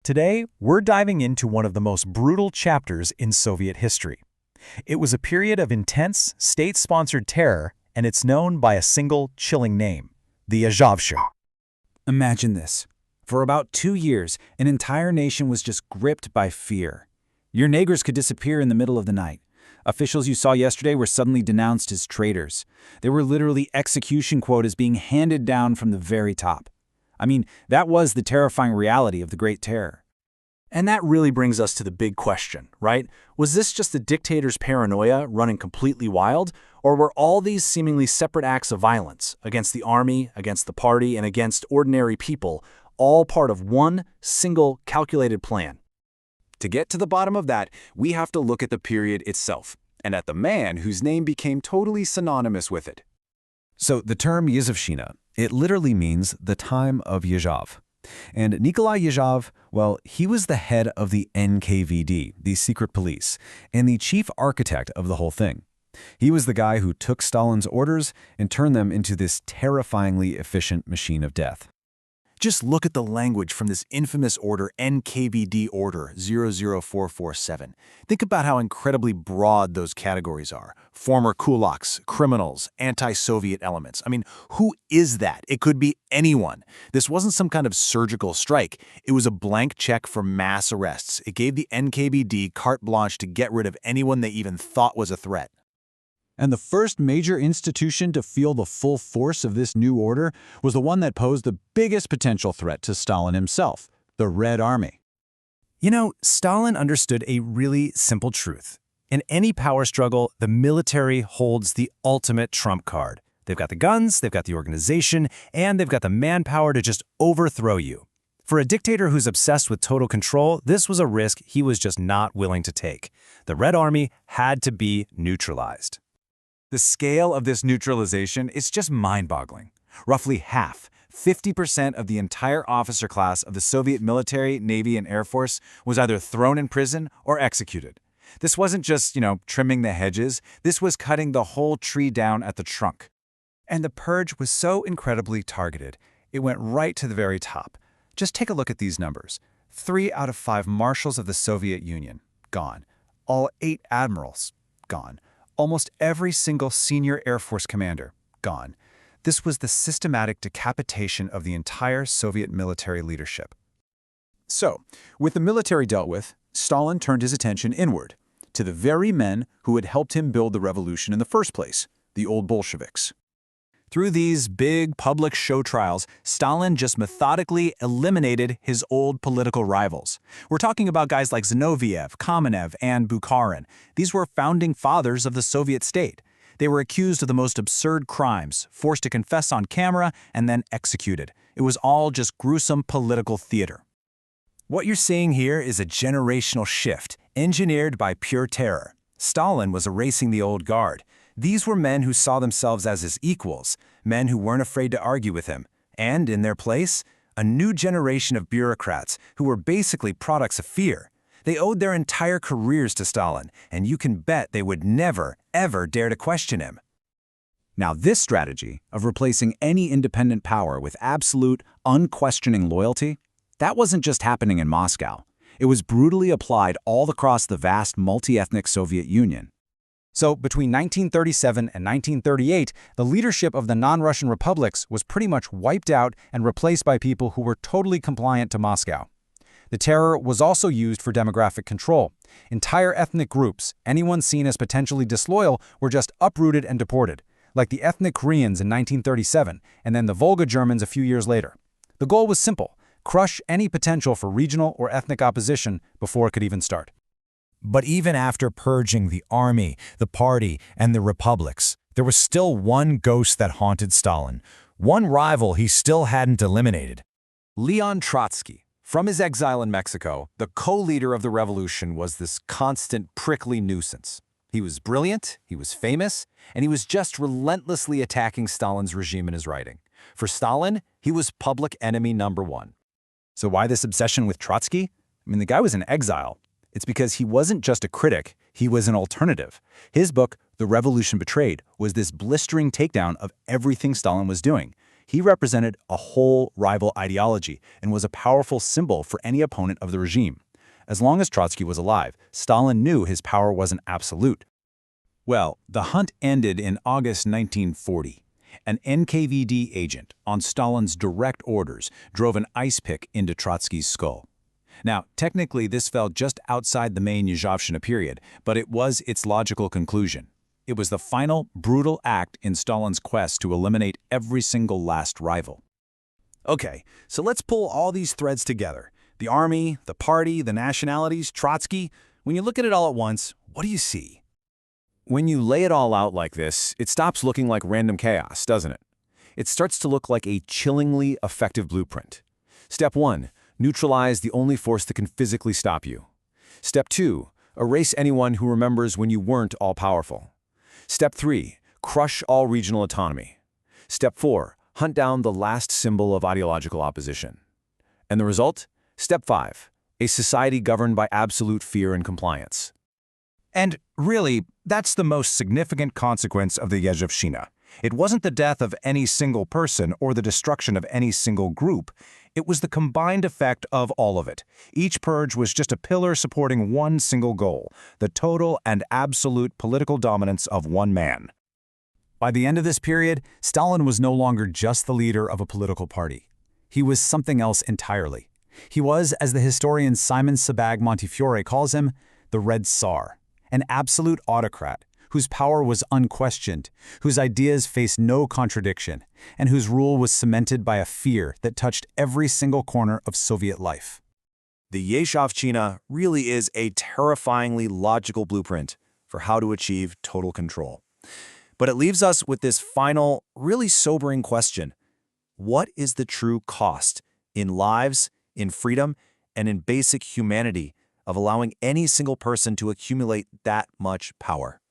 Today, we're diving into one of the most brutal chapters in Soviet history. It was a period of intense, state-sponsored terror, and it's known by a single, chilling name, the Yezhovshchina. Imagine this. For about 2 years, an entire nation was just gripped by fear. Your neighbors could disappear in the middle of the night. Officials you saw yesterday were suddenly denounced as traitors. There were literally execution quotas being handed down from the very top. I mean, that was the terrifying reality of the Great Terror. And that really brings us to the big question, right? Was this just the dictator's paranoia running completely wild, or were all these seemingly separate acts of violence against the army, against the party, and against ordinary people all part of one single calculated plan? To get to the bottom of that, we have to look at the period itself, and at the man whose name became totally synonymous with it. So the term Yezhovshchina, it literally means the time of Yezhov. And Nikolai Yezhov, well, he was the head of the NKVD, the secret police, and the chief architect of the whole thing. He was the guy who took Stalin's orders and turned them into this terrifyingly efficient machine of death. Just look at the language from this infamous order, NKVD Order 00447. Think about how incredibly broad those categories are. Former kulaks, criminals, anti-Soviet elements. I mean, who is that? It could be anyone. This wasn't some kind of surgical strike. It was a blank check for mass arrests. It gave the NKVD carte blanche to get rid of anyone they even thought was a threat. And the first major institution to feel the full force of this new order was the one that posed the biggest potential threat to Stalin himself, the Red Army. You know, Stalin understood a really simple truth. In any power struggle, the military holds the ultimate trump card. They've got the guns, they've got the organization, and they've got the manpower to just overthrow you. For a dictator who's obsessed with total control, this was a risk he was just not willing to take. The Red Army had to be neutralized. The scale of this neutralization is just mind-boggling. Roughly half, 50% of the entire officer class of the Soviet military, Navy, and Air Force was either thrown in prison or executed. This wasn't just, trimming the hedges. This was cutting the whole tree down at the trunk. And the purge was so incredibly targeted. It went right to the very top. Just take a look at these numbers. 3 out of 5 marshals of the Soviet Union, gone. All 8 admirals, gone. Almost every single senior Air Force commander, gone. This was the systematic decapitation of the entire Soviet military leadership. So, with the military dealt with, Stalin turned his attention inward, to the very men who had helped him build the revolution in the first place, the old Bolsheviks. Through these big public show trials, Stalin just methodically eliminated his old political rivals. We're talking about guys like Zinoviev, Kamenev, and Bukharin. These were founding fathers of the Soviet state. They were accused of the most absurd crimes, forced to confess on camera, and then executed. It was all just gruesome political theater. What you're seeing here is a generational shift, engineered by pure terror. Stalin was erasing the old guard. These were men who saw themselves as his equals, men who weren't afraid to argue with him, and in their place, a new generation of bureaucrats who were basically products of fear. They owed their entire careers to Stalin, and you can bet they would never, ever dare to question him. Now, this strategy of replacing any independent power with absolute, unquestioning loyalty, that wasn't just happening in Moscow. It was brutally applied all across the vast multi-ethnic Soviet Union. So between 1937 and 1938, the leadership of the non-Russian republics was pretty much wiped out and replaced by people who were totally compliant to Moscow. The terror was also used for demographic control. Entire ethnic groups, anyone seen as potentially disloyal, were just uprooted and deported, like the ethnic Koreans in 1937 and then the Volga Germans a few years later. The goal was simple: crush any potential for regional or ethnic opposition before it could even start. But even after purging the army, the party, and the republics, there was still one ghost that haunted Stalin, one rival he still hadn't eliminated. Leon Trotsky. From his exile in Mexico, the co-leader of the revolution was this constant, prickly nuisance. He was brilliant, he was famous, and he was just relentlessly attacking Stalin's regime in his writing. For Stalin, he was public enemy number 1. So why this obsession with Trotsky? I mean, the guy was in exile. It's because he wasn't just a critic, he was an alternative. His book, The Revolution Betrayed, was this blistering takedown of everything Stalin was doing. He represented a whole rival ideology and was a powerful symbol for any opponent of the regime. As long as Trotsky was alive, Stalin knew his power wasn't absolute. Well, the hunt ended in August 1940. An NKVD agent, on Stalin's direct orders, drove an ice pick into Trotsky's skull. Now, technically this fell just outside the main Yezhovshchina period, but it was its logical conclusion. It was the final, brutal act in Stalin's quest to eliminate every single last rival. Okay, so let's pull all these threads together. The army, the party, the nationalities, Trotsky. When you look at it all at once, what do you see? When you lay it all out like this, it stops looking like random chaos, doesn't it? It starts to look like a chillingly effective blueprint. Step 1, neutralize the only force that can physically stop you. Step 2, erase anyone who remembers when you weren't all-powerful. Step 3, crush all regional autonomy. Step 4, hunt down the last symbol of ideological opposition. And the result? Step 5, a society governed by absolute fear and compliance. And really, that's the most significant consequence of the Yezhovshchina. It wasn't the death of any single person or the destruction of any single group. It was the combined effect of all of it. Each purge was just a pillar supporting one single goal, the total and absolute political dominance of one man. By the end of this period, Stalin was no longer just the leader of a political party. He was something else entirely. He was, as the historian Simon Sebag Montefiore calls him, the Red Tsar. An absolute autocrat whose power was unquestioned, whose ideas faced no contradiction, and whose rule was cemented by a fear that touched every single corner of Soviet life. The Yezhovshchina really is a terrifyingly logical blueprint for how to achieve total control. But it leaves us with this final, really sobering question. What is the true cost in lives, in freedom, and in basic humanity of allowing any single person to accumulate that much power?